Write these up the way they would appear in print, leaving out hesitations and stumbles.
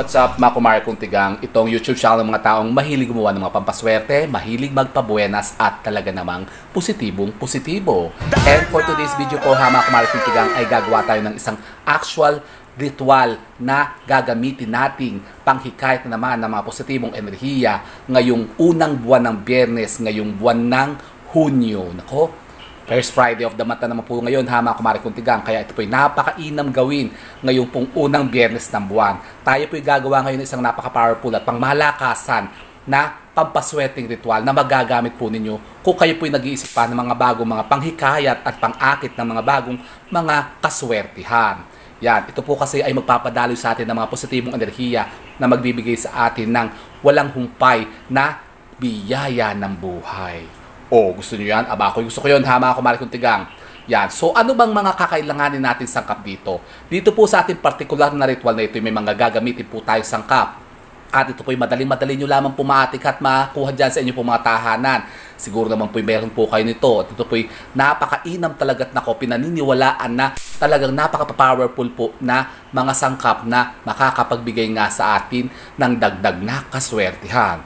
What's up mga kumare kong tigang? Itong YouTube channel ng mga taong mahilig gumawa ng mga pampaswerte, mahilig magpabuenas at talaga namang positibong-positibo. And for today's video po mga kumare kong tigang ay gagawa tayo ng isang actual ritual na gagamitin nating panghikayat na naman ng mga positibong enerhiya ngayong unang buwan ng Biyernes, ngayong buwan ng Hunyo. Nako, First Friday of the month na naman po ngayon ha mga kumare kong tigang. Kaya ito po'y napakainam gawin ngayong pong unang Biyernes ng buwan. Tayo po'y gagawa ngayon ng isang napaka-powerful at pangmalakasan na pampaswerteng ritual na magagamit po ninyo kung kayo po'y nag-iisip pa ng mga bagong mga panghikayat at pang-akit ng mga bagong mga kaswertihan. Yan, ito po kasi ay magpapadaloy sa atin ng mga positibong enerhiya na magbibigay sa atin ng walang humpay na biyaya ng buhay. Gusto nyo yan? Gusto ko yun ha mga kumare kong tigang. Yan. So ano bang mga kakailanganin natin sangkap dito? Dito po sa ating particular na ritual na ito, may mga gagamitin po tayo sangkap. At ito po'y madali-madali nyo lamang pumatik at makuha dyan sa inyo po mga tahanan. Siguro naman po'y meron po kayo nito. At ito po'y napakainam talaga at nako, pinaniniwalaan na talagang napaka-powerful po na mga sangkap na makakapagbigay nga sa atin ng dagdag na kaswertihan.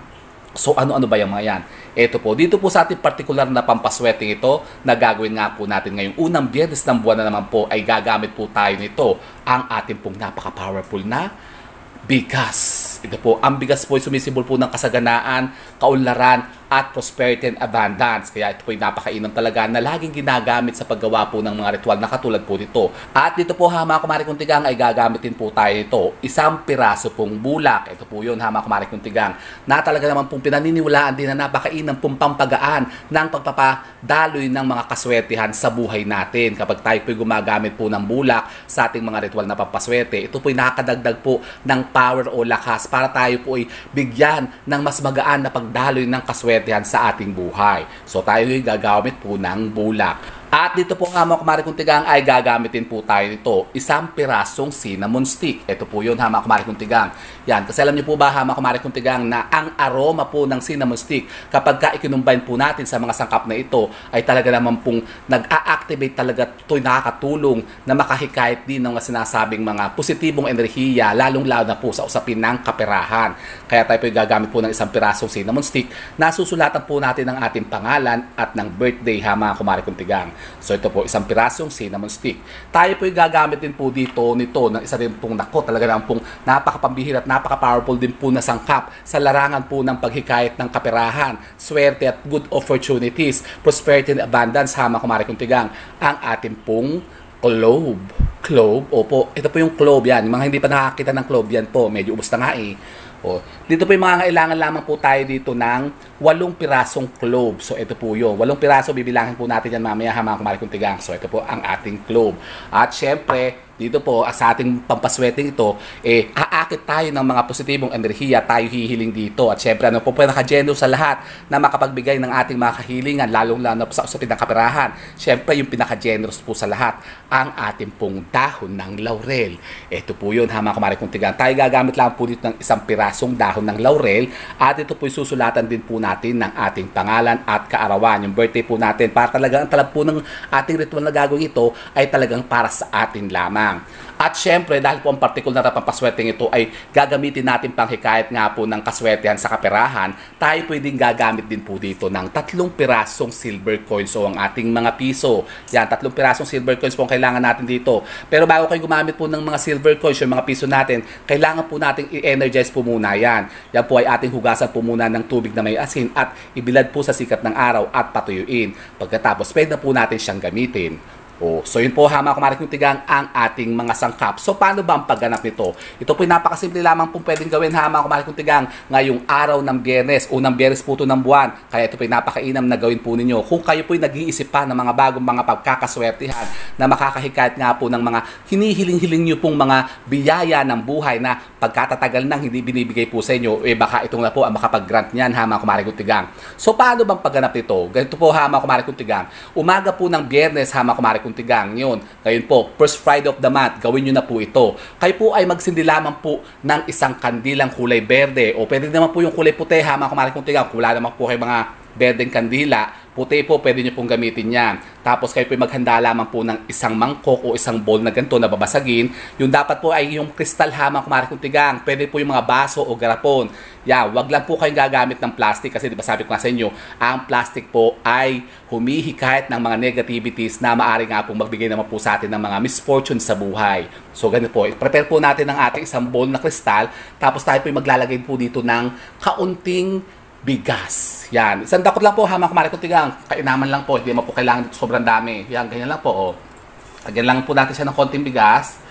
So ano-ano ba yung mga yan? Ito po, dito po sa ating particular na pampaswerteng ito na gagawin nga po natin ngayong unang Biyernes ng buwan na naman po ay gagamit po tayo nito, ang ating pong napaka-powerful na bigas. Ito po, ang bigas po ay sumisibol po ng kasaganaan, kaunlaran, at prosperity and abundance. Kaya ito po ay napakainam talaga na laging ginagamit sa paggawa po ng mga ritual na katulad po nito. At dito po ha mga kumare kong tigang ay gagamitin po tayo ito. Isang piraso pong bulak. Ito po yun ha mga kumare kong tigang. Na talaga naman pong pinaniniwalaan din na napakainam pong pampagaan ng pagpapadaloy ng mga kaswertihan sa buhay natin. Kapag tayo po gumagamit po ng bulak sa ating mga ritual na pampaswerte, ito po ay nakakadagdag po ng power o lakas para tayo po ay bigyan ng mas magaan na pagdaloy ng kaswertihan sa ating buhay. So tayo ay gagamit po ng bulak. At dito po nga mga kumare kong tigang ay gagamitin po tayo nito. Isang pirasong cinnamon stick. Ito po yun ha mga kumare kong tigang. Yan, kasi alam niyo po ba ha mga kumare kong tigang na ang aroma po ng cinnamon stick kapag ka ikinumbine po natin sa mga sangkap na ito ay talaga naman pong nag-a-activate talaga ito'y nakakatulong na makahikayat din ng sinasabing mga positibong enerhiya lalong-lalo na po sa usapin ng kaperahan. Kaya tayo po gagamit po ng isang pirasong cinnamon stick na susulatan po natin ang ating pangalan at ng birthday ha mga kumare kong tigang. So ito po, isang pirasong cinnamon stick. Tayo po gagamitin po dito nito ng isa din pong nako, talaga naman pong napakapambihira at napaka-powerful din po na sangkap sa larangan po ng paghikayat ng kaperahan, swerte at good opportunities, prosperity and abundance ha mga kumare kong tigang. Ang ating pong clove. Clove, opo, ito po yung clove yan. Yung mga hindi pa nakakita ng clove yan po, medyo ubos na nga eh. Dito po yung mga kailangan lamang po tayo dito ng 8 pirasong clove. So ito po yun. 8 piraso, bibilangin po natin yan mamaya ha mga kumare kong tigang. So ito po ang ating clove. At syempre, dito po sa ating pampasweteng ito, aakit tayo ng mga positibong enerhiya, tayo hihiling dito. At syempre, ano po naka-generous sa lahat na makapagbigay ng ating mga kahilingan, lalong-lalo sa usapin ng kaperahan. Syempre, yung pinaka-generous po sa lahat, ang ating pong dahon ng laurel. Ito po yun ha mga kumare kong tigang. Tayo gagamit lang po dito ng isang pirasong dahon ng laurel at ito po susulatan din po natin ng ating pangalan at kaarawan, yung birthday po natin, para talagang ang talab po ng ating ritual na gagawin ito ay talagang para sa atin lamang. At syempre, dahil po ang particular na pampaswerteng ito ay gagamitin natin panghikayat nga po ng kaswertehan sa kaperahan, tayo pwedeng gagamit din po dito ng 3 pirasong silver coins o ang ating mga piso. Yan, 3 pirasong silver coins po ang kailangan natin dito. Pero bago kayo gumamit po ng mga silver coins, yung mga piso natin, kailangan po natin i-energize po muna yan. Yan po ay ating hugasan po muna ng tubig na may asin at ibilad po sa sikat ng araw at patuyuin. Pagkatapos, pwede na po natin siyang gamitin. So yun po ha mga kumare kong tigang ang ating mga sangkap. So paano ba ang pagganap nito? Ito po napakasimple lamang pong pwedeng gawin ha mga kumare kong tigang ngayong araw ng Biyernes, unang Biyernes po ito ng buwan. Kaya ito po napakainam na gawin po ninyo. Kung kayo po nag-iisip pa ng mga bagong mga pagkakaswertihan na makakahikayat nga po ng mga hinihiling-hiling nyo pong mga biyaya ng buhay na pagkatatagal nang hindi binibigay po sa inyo, baka itong na po ang makapag-grant niyan ha mga kumare kong tigang. So paano bang pagganap nito? Ganito po ha mga kumare kong tigang. Umaga po ng Biyernes ha mga kumare kong tigang yun. Ngayon po, first Friday of the month, gawin nyo na po ito. Kayo po ay magsindi lamang po ng isang kandilang kulay berde o pwede naman po yung kulay puti ha mga kumare kong tigang. Kung wala naman po kayo mga berdeng kandila, puti po, pwede nyo pong gamitin yan. Tapos kayo po maghanda lamang po ng isang mangkok o isang bowl na ganito na babasagin. Yung dapat po ay yung kristal ha mga kumare kong tigang. Pwede po yung mga baso o garapon. Yan, wag lang po kayong gagamit ng plastic kasi di ba sabi ko nga sa inyo, ang plastic po ay humihikayat ng mga negativities na maaari nga pong magbigay naman po sa atin ng mga misfortune sa buhay. So ganito po, prepare po natin ng ating isang bowl na kristal. Tapos tayo po maglalagay po dito ng kaunting bigas. Yan. Isang dakot lang po ha mga kumare kong tigang. Kainaman lang po. Hindi mo po kailangan sobrang dami. Yan. Ganyan lang po. Oh. Lagyan lang po natin siya ng konting bigas.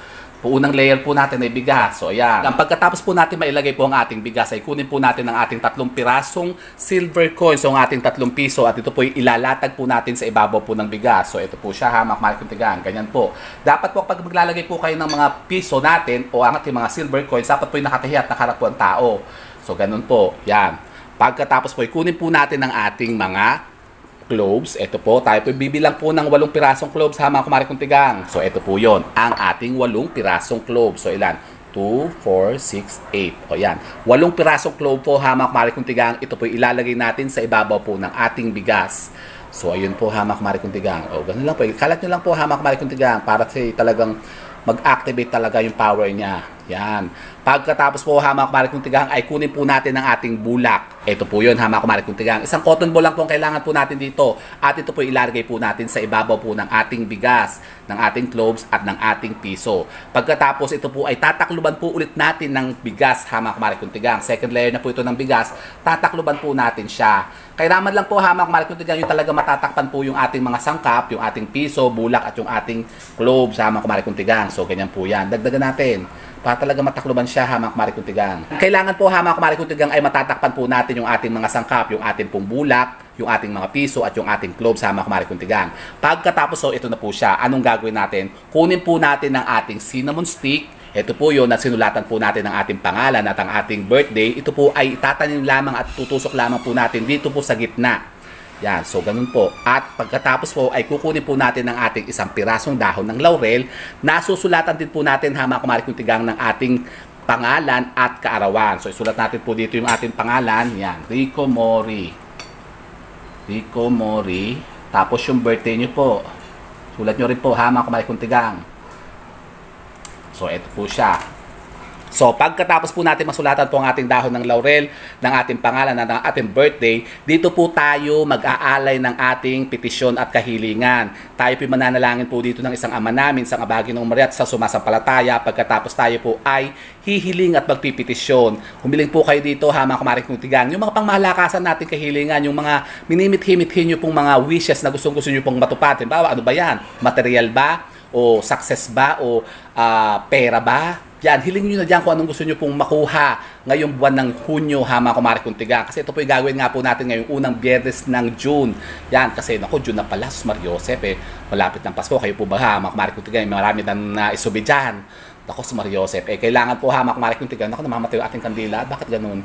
Unang layer po natin ay bigas. So ayan. Pagkatapos po natin mailagay po ang ating bigas ay kunin po natin ang ating 3 pirasong silver coins. So ang ating 3 piso at ito po ilalatag po natin sa ibabaw po ng bigas. So ito po siya ha mga kumare kong tigang. Ganyan po. Dapat po pag maglalagay po kayo ng mga piso natin o ang ating mga silver coins, dapat po yung nakatahi at nakaharap po ang tao. So ganun po. Yan. Pagkatapos po, kunin po natin ang ating mga cloves. Ito po, tayo po bibilang po ng 8 pirasong cloves ha mga kumare kong tigang. So ito po yon, ang ating 8 pirasong cloves. So ilan? 2, 4, 6, 8. O yan. 8 pirasong clove po ha mga kumare kong tigang. Ito po ilalagay natin sa ibabaw po ng ating bigas. So ayun po ha mga kumare kong tigang. O ganun lang po. Kalat nyo lang po ha mga kumare kong tigang para talagang mag-activate talaga yung power niya. Yan. Pagkatapos po ha mga kumare kong tigang ay kunin po natin ang ating bulak. Ito po yun ha mga kumare kong tigang. Isang cotton ball lang po ang kailangan po natin dito. At ito po ilalagay po natin sa ibabaw po ng ating bigas, ng ating cloves at ng ating piso. Pagkatapos ito po ay tatakluban po ulit natin ng bigas ha mga kumare kong tigang. Second layer na po ito ng bigas. Tatakluban po natin siya. Kailangan lang po ha mga kumare kong tigang yung talaga matatakpan po yung ating mga sangkap, yung ating piso, bulak at yung ating cloves ha mga kumare kong tigang. So ganyan po yan. Dagdagan natin para talaga matakluban siya ha mga kumare kong tigang. Kailangan po ha mga kumare kong tigang ay matatakpan po natin yung ating mga sangkap, yung ating pong bulak, yung ating mga piso at yung ating cloves ha mga kumare kong tigang. Pagkatapos so ito na po siya. Anong gagawin natin? Kunin po natin ang ating cinnamon stick. Ito po yun na sinulatan po natin ang ating pangalan at ang ating birthday. Ito po ay itatanim lamang at tutusok lamang po natin dito po sa gitna. Yan, so ganun po. At pagkatapos po ay kukunin po natin ng ating isang pirasong dahon ng laurel. Nasusulatan din po natin ha mga kumare kong tigang ng ating pangalan at kaarawan. So isulat natin po dito yung ating pangalan. Yan, Rico Mori. Rico Mori. Tapos yung birthday nyo po. Sulat nyo rin po ha mga kumare kong tigang. So ito po siya. So, pagkatapos po natin masulatan po ang ating dahon ng laurel, ng ating pangalan at ng ating birthday, dito po tayo mag-aalay ng ating petisyon at kahilingan. Tayo po mananalangin po dito ng isang ama namin, isang abagin ng Maria at sa sumasampalataya. Pagkatapos tayo po ay hihiling at magpipetisyon. Humiling po kayo dito ha mga kumare kong tigang. Yung mga pangmahalakasan natin kahilingan, yung mga minimit-himit nyo pong mga wishes na gusto nyo pong matupad. Bawa, ano ba yan? Material ba? O success ba? O pera ba? Yan, hiling nyo na dyan kung anong gusto nyo pong makuha ngayong buwan ng Hunyo ha mga kumare kong tigang. Kasi ito po yung gagawin nga po natin ngayong unang Biyernes ng June. Yan, kasi naku, June na pala, Mariosep malapit ng Pasko. Kayo po ba ha mga kumare kong tigang? Marami na isubi dyan. Naku, Mariosep kailangan po ha mga kumare kong tigang. Naku, namamatay yung ating kandila. Bakit ganun?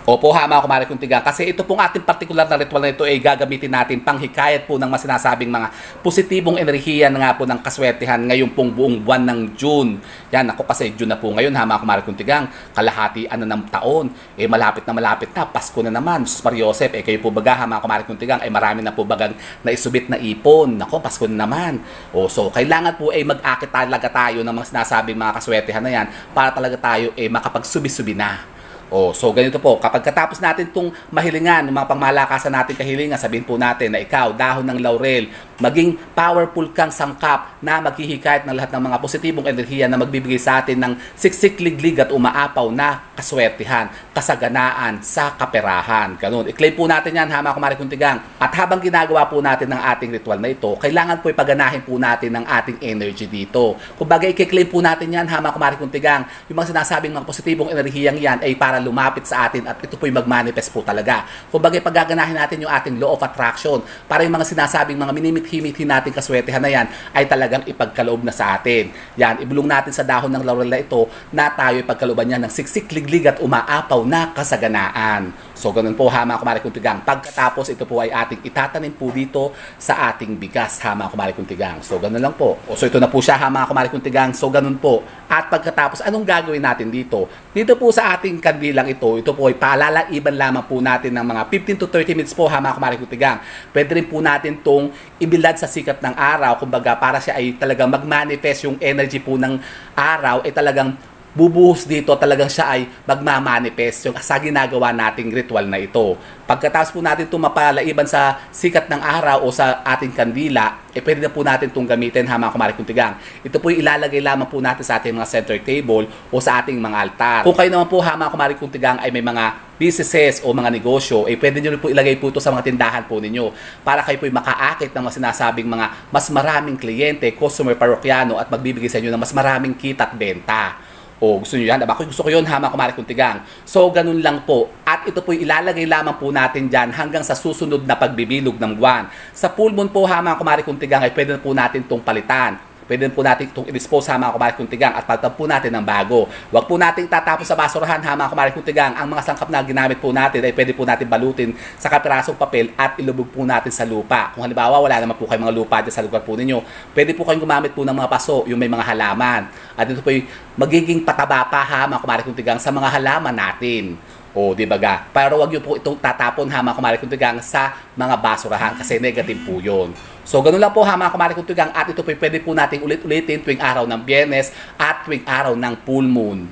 Opo ha mga kumare kong tigang, kasi ito pong ating particular na ritual na ito ay gagamitin natin panghikayat po ng masinasabing mga positibong enerhiya na nga po ng kaswertehan ngayong pong buong buwan ng June. Yan, ako kasi June na po ngayon ha mga kumare kong tigang, kalahatian na ng taon, malapit na, Pasko na naman, Mariosep, kayo po baga ha mga kumare kong tigang, marami na po bagang naisubit na ipon, nako, Pasko na naman. So kailangan po mag-akit talaga tayo ng mga sinasabing mga kaswertehan na yan para talaga tayo makapagsubi-subi na. So ganito po, kapag katapos natin itong mahilingan, yung mga pangmalakasan natin kahilingan, sabihin po natin na ikaw, dahon ng laurel, maging powerful kang sangkap na maghihikayat ng lahat ng mga positibong enerhiya na magbibigay sa atin ng siksik, liglig at umaapaw na kaswertihan, kasaganaan sa kaperahan. Ganun. I-claim po natin yan ha mga kumare kong tigang. At habang ginagawa po natin ng ating ritual na ito, kailangan po ipaganahin po natin ng ating energy dito. Kung bagay i-claim po natin yan ha mga kumare kong tigang, yung mga sinasabing mga positibong enerhiyang yan ay para lumapit sa atin at ito po yung mag-manifest po talaga. Kung bagay paggaganahin natin yung ating law of attraction para yung mga sinasabing mga minimit-himitin natin kaswertehan na yan ay talagang ipagkaloob na sa atin. Yan, ibulong natin sa dahon ng laurel na ito na tayo ipagkalooban niya ng siksik, liglig at umaapaw na kasaganaan. So ganun po ha mga kumare kong tigang. Pagkatapos ito po ay ating itatanim po dito sa ating bigas ha mga kumare kong tigang. So ganun lang po. So ito na po siya ha mga kumare kong tigang. So ganun po. At pagkatapos anong gagawin natin dito? Dito po sa ating kandila lang ito po ay palalaiban lamang po natin ng mga 15 to 30 minutes po ha mga kumare kong tigang. Pwede rin po natin itong ibilad sa sikat ng araw, kumbaga para siya ay talagang mag-manifest yung energy po ng araw ay talagang bubuhos dito, talagang siya ay magmamanifest yung sa ginagawa nating ritual na ito. Pagkatapos po natin itong mapalaiban sa sikat ng araw o sa ating kandila, pwede na po natin itong gamitin ha mga kumare kong tigang. Ito po ilalagay lamang po natin sa ating mga center table o sa ating mga altar. Kung kayo naman po ha mga kumare kong tigang ay may mga businesses o mga negosyo, pwede nyo rin po ilagay po ito sa mga tindahan po ninyo para kayo po makaakit ng mga sinasabing mga mas maraming kliyente, customer, parokyano at magbibigay sa inyo ng mas maraming kita at benta. O gusto nyo yan? Ako gusto ko yun ha mga kumare kong tigang. So ganun lang po. At ito po ilalagay lamang po natin dyan hanggang sa susunod na pagbibilog ng buwan. Sa full moon po ha mga kumare kong tigang ay pwede na po natin itong palitan. Pwede po natin itong i-dispose ha mga kumare kong tigang at palitan po natin ng bago. Huwag po natin tatapos sa basurahan ha mga kumare kong tigang. Ang mga sangkap na ginamit po natin ay pwede po natin balutin sa kapirasong papel at ilubog po natin sa lupa. Kung halimbawa wala naman po kayong mga lupa dyan sa lugar po ninyo, pwede po kayong gumamit po ng mga paso, yung may mga halaman. At ito po yung magiging pataba pa ha mga kumare kong tigang sa mga halaman natin. O, di ba ga? Pero wag niyo po itong tatapon ha mga kumare kong tigang sa mga basurahan kasi negative po yun. So, ganun lang po ha mga kumare kong tigang at ito po pwede po nating ulit-ulitin tuwing araw ng Biyernes at tuwing araw ng full moon.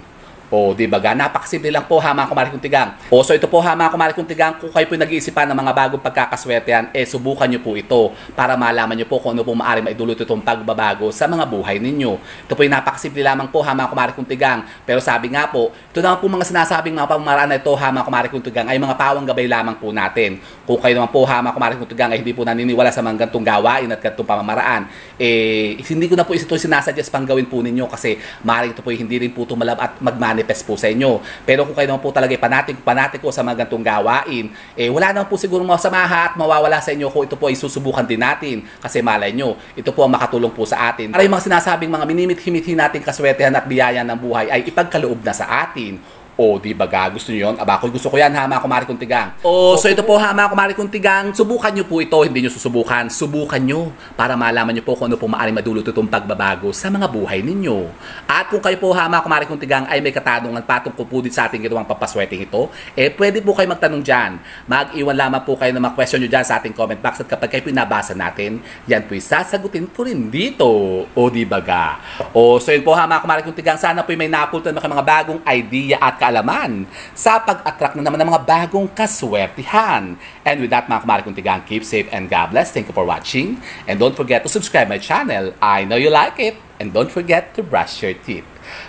O, di ba ga? Napakasimple lang po ha mga kumare kong tigang. O, so ito po ha mga kumare kong tigang, kung kayo po nag-iisipan ng mga bagong pagkakaswertehan, subukan nyo po ito para malaman nyo po kung ano po maaari maidulot itong pagbabago sa mga buhay ninyo. Ito po yung napakasimple lamang po ha mga kumare kong tigang. Pero sabi nga po, ito naman po mga sinasabing mga pamamaraan na ito ha mga kumare kong tigang ay mga pawang gabay lamang po natin. Kung kayo naman po ha mga kumare kong tigang ay hindi po naniniwala sa mga gantong gawain at gantong pamamaraan, hindi ko na po ito sinasuggest pang gawin po ninyo kasi maaaring ito po hindi rin po tumalab at manifest po sa inyo. Pero kung kayo naman po talaga panatiko sa mga gantong gawain, wala naman po siguro masamaha at mawawala sa inyo kung ito po ay susubukan din natin kasi malay nyo, ito po ang makatulong po sa atin. Para yung mga sinasabing mga minimit-himithi nating kaswertehan at biyaya ng buhay ay ipagkaloob na sa atin. O, di ba ga? Gusto nyo yun? Aba, gusto ko yan ha mga kumare kong tigang. So ito po ha mga kumare kong tigang, subukan nyo po ito, hindi nyo susubukan. Subukan nyo para malaman nyo po kung ano po maaaring madulot itong pagbabago sa mga buhay ninyo. At kung kayo po ha mga kumare kong tigang ay may katanungan patungkol po din sa ating ginawang papaswerteng ito, pwede po kayo magtanong dyan. Mag-iwan lamang po kayo ng mga question nyo dyan sa ating comment box at kapag kayo pinabasa natin, yan po sasagutin ko rin dito. O, di ba ga? So yun po ha mga kumare kong tigang, sana po may napultan mga bagong idea at kaalaman sa pag-attract na naman ng mga bagong kaswertihan. And with that mga kumare kong tigang, keep safe and God bless. Thank you for watching. And don't forget to subscribe my channel. I know you like it. And don't forget to brush your teeth.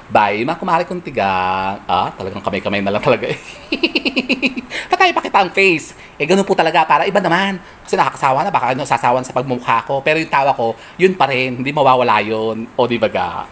Bye mga kumare kong tigang. Talagang kamay-kamay na lang talaga eh. Patay pakita ang face. Ganun po talaga para iba naman. Kasi nakakasawa na, baka sasawan sa pagmumukha ko. Pero yung tawa ko, yun pa rin. Hindi mawawala yun. O di ba ga?